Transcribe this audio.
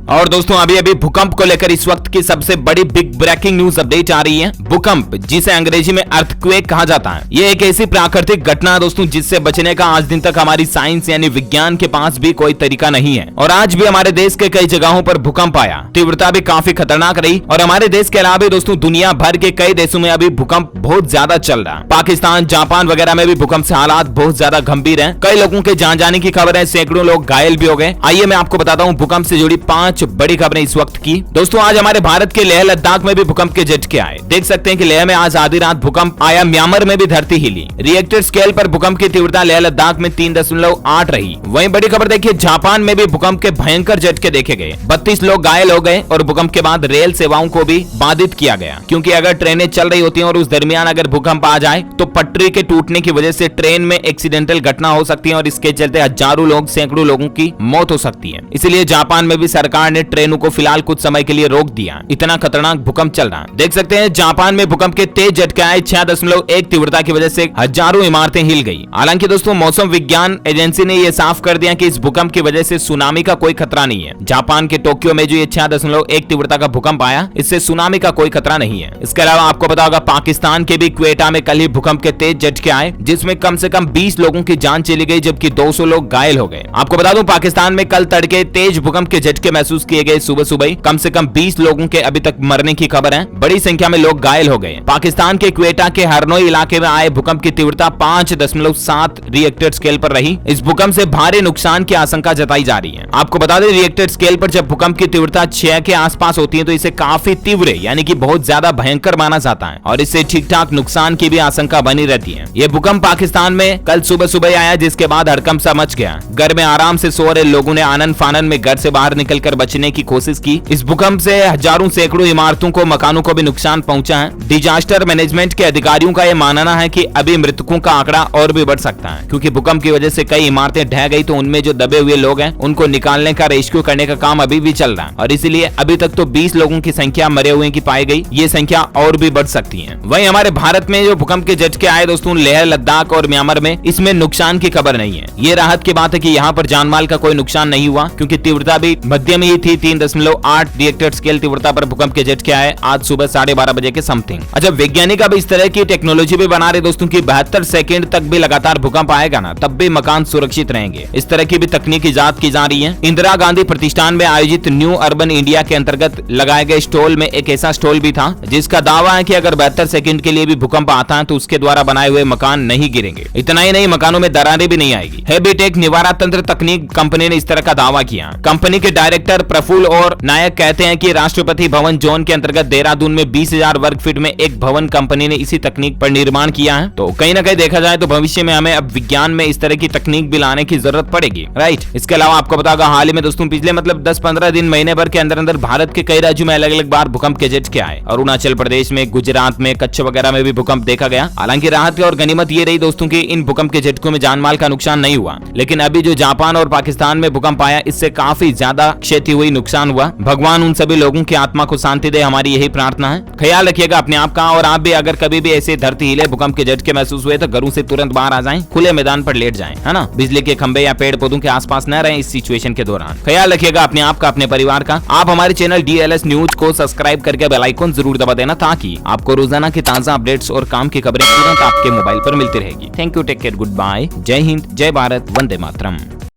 और दोस्तों अभी अभी भूकंप को लेकर इस वक्त की सबसे बड़ी बिग ब्रेकिंग न्यूज अपडेट आ रही है। भूकंप, जिसे अंग्रेजी में अर्थक्वेक कहा जाता है, ये एक ऐसी प्राकृतिक घटना है दोस्तों जिससे बचने का आज दिन तक हमारी साइंस यानी विज्ञान के पास भी कोई तरीका नहीं है। और आज भी हमारे देश के कई जगहों पर भूकंप आया, तीव्रता भी काफी खतरनाक रही। और हमारे देश के अलावा दोस्तों दुनिया भर के कई देशों में अभी भूकंप बहुत ज्यादा चल रहा है। पाकिस्तान, जापान वगैरह में भी भूकंप से हालात बहुत ज्यादा गंभीर है। कई लोगों के जान जाने की खबर है, सैकड़ों लोग घायल भी हो गए। आइए मैं आपको बताता हूँ भूकंप से जुड़ी 5 बड़ी खबरें इस वक्त की। दोस्तों आज हमारे भारत के लेह लद्दाख में भी भूकंप के झटके आए। देख सकते हैं कि लेह में आज आधी रात भूकंप आया। म्यांमार में भी धरती हिली। रिएक्टर स्केल पर भूकंप की तीव्रता लेह लद्दाख में 3.8 रही। वहीं बड़ी खबर देखिए, जापान में भी भूकंप के भयंकर झटके देखे गए। 32 लोग घायल हो गए और भूकंप के बाद रेल सेवाओं को भी बाधित किया गया, क्योंकि अगर ट्रेनें चल रही होती हैं और उस दरमियान अगर भूकंप आ जाए तो पटरी के टूटने की वजह से ट्रेन में एक्सीडेंटल घटना हो सकती है और इसके चलते हजारों लोग, सैकड़ों लोगों की मौत हो सकती है। इसलिए जापान में भी सरकार ने ट्रेनों को फिलहाल कुछ समय के लिए रोक दिया। इतना खतरनाक भूकंप चल रहा है। देख सकते हैं जापान में भूकंप के तेज झटके आए। 6.1 तीव्रता की वजह से हजारों इमारतें हिल गई। हालांकि दोस्तों मौसम विज्ञान एजेंसी ने यह साफ कर दिया कि इस भूकंप की वजह से सुनामी का कोई खतरा नहीं है। जापान के टोक्यो में जो ये 6.1 तीव्रता का भूकंप आया, इससे सुनामी का कोई खतरा नहीं है। इसके अलावा आपको पता होगा पाकिस्तान के भी क्वेटा में कल ही भूकंप के तेज झटके आए, जिसमें कम से कम 20 लोगों की जान चली गई, जबकि 200 लोग घायल हो गए। आपको बता दूं पाकिस्तान में कल तड़के तेज भूकंप के झटके महसूस किए गए। सुबह सुबह कम से कम 20 लोगों के अभी तक मरने की खबर है। बड़ी संख्या में लोग घायल हो गए। पाकिस्तान के क्वेटा के हरनोई इलाके में आए भूकंप की तीव्रता 5.7 रिएक्टर स्केल पर रही। इस भूकंप से भारी नुकसान की आशंका जताई जा रही है। आपको बता दें रिएक्टर स्केल पर जब भूकंप की तीव्रता 6 के आसपास होती है तो इसे काफी तीव्र यानी कि बहुत ज्यादा भयंकर माना जाता है और इससे ठीक ठाक नुकसान की भी आशंका बनी रहती है। यह भूकंप पाकिस्तान में कल सुबह सुबह आया, जिसके बाद हड़कंप सा मच गया। घर में आराम से सो रहे लोगों ने आनन फानन में घर से बाहर निकलकर बचने की कोशिश की। इस भूकंप से हजारों, सैकड़ों इमारतों को, मकानों को भी नुकसान पहुंचा है। डिजास्टर मैनेजमेंट के अधिकारियों का यह मानना है कि अभी मृतकों का आंकड़ा और भी बढ़ सकता है, क्योंकि भूकंप की वजह से कई इमारतें ढह गई, तो उनमें जो दबे हुए लोग हैं उनको निकालने का, रेस्क्यू करने का काम अभी भी चल रहा है और इसीलिए अभी तक तो 20 लोगों की संख्या मरे हुए की पाई गई। ये संख्या और भी बढ़ सकती है। वहीं हमारे भारत में जो भूकंप के झटके आए दोस्तों लेह लद्दाख और म्यांमार में, इसमें नुकसान की खबर नहीं है। ये राहत की बात है कि यहाँ पर जानमाल का कोई नुकसान नहीं हुआ, क्योंकि तीव्रता भी मध्यम ही थी। 3.8 रिएक्टर स्केल तीव्रता पर भूकंप के झटके आए आज सुबह 12:30 बजे के समथिंग। अच्छा, वैज्ञानिक अब इस तरह की टेक्नोलॉजी भी बना रहे दोस्तों की 72 सेकंड तक भी लगातार भूकंप आएगा ना, तब भी मकान सुरक्षित रहेंगे। इस तरह की भी तकनीक इजाद की जा रही है। इंदिरा गांधी प्रतिष्ठान में आयोजित न्यू अर्बन इंडिया के अंतर्गत लगाए गए स्टॉल में एक ऐसा स्टॉल भी था जिसका दावा है कि अगर 72 सेकंड के लिए भी भूकंप आता है तो उसके द्वारा बनाए हुए मकान नहीं गिरेंगे। इतना ही नहीं, मकानों में दरारें भी नहीं आएगी। हैबिटेक निवारा तंत्र तकनीक कंपनी ने इस तरह का दावा किया। कंपनी के डायरेक्टर प्रफुल्ल और नायक कहते हैं कि राष्ट्रपति भवन जोन के अंतर्गत देहरादून में 20,000 वर्ग फीट में एक भवन कंपनी ने इसी तकनीक पर निर्माण किया है। तो कहीं ना कहीं देखा जाए तो भविष्य में हमें अब विज्ञान में इस तरह की तकनीक भी लाने की जरूरत पड़ेगी, राइट। इसके अलावा आपको पता होगा हाल ही में दोस्तों पिछले 10-15 दिन, महीने भर के अंदर अंदर भारत के कई राज्यों में अलग अलग बार भूकंप के झटके आए। अरुणाचल प्रदेश में, गुजरात में, कच्छ वगैरह में भी भूकंप देखा गया। हालांकि राहत और गनीमत ये रही दोस्तों की इन भूकंप के झटकों में जानमाल का नुकसान नहीं हुआ, लेकिन अभी जो जापान और पाकिस्तान में भूकंप आया इससे काफी ज्यादा क्षति हुई, नुकसान हुआ। भगवान उन सभी लोगों की आत्मा को शांति दे, हमारी यही प्रार्थना है। ख्याल रखिएगा अपने आप का। और आप भी अगर कभी भी ऐसे धरती हिले, भूकंप के झटके महसूस हुए तो घरों से तुरंत बाहर आ जाएं, खुले मैदान पर लेट जाएं, है ना। बिजली के खंभे या पेड़ पौधों के आसपास न रहें इस सिचुएशन के दौरान। ख्याल रखिएगा अपने आप का, अपने परिवार का। आप हमारे चैनल DLS न्यूज को सब्सक्राइब करके बेल आइकन जरूर दबा देना, ताकि आपको रोजाना की ताजा अपडेट्स और काम की खबरें तुरंत आपके मोबाइल पर मिलती रहेगी। Thank you, take care, good bye, जय हिंद, जय भारत, वंदे मातरम।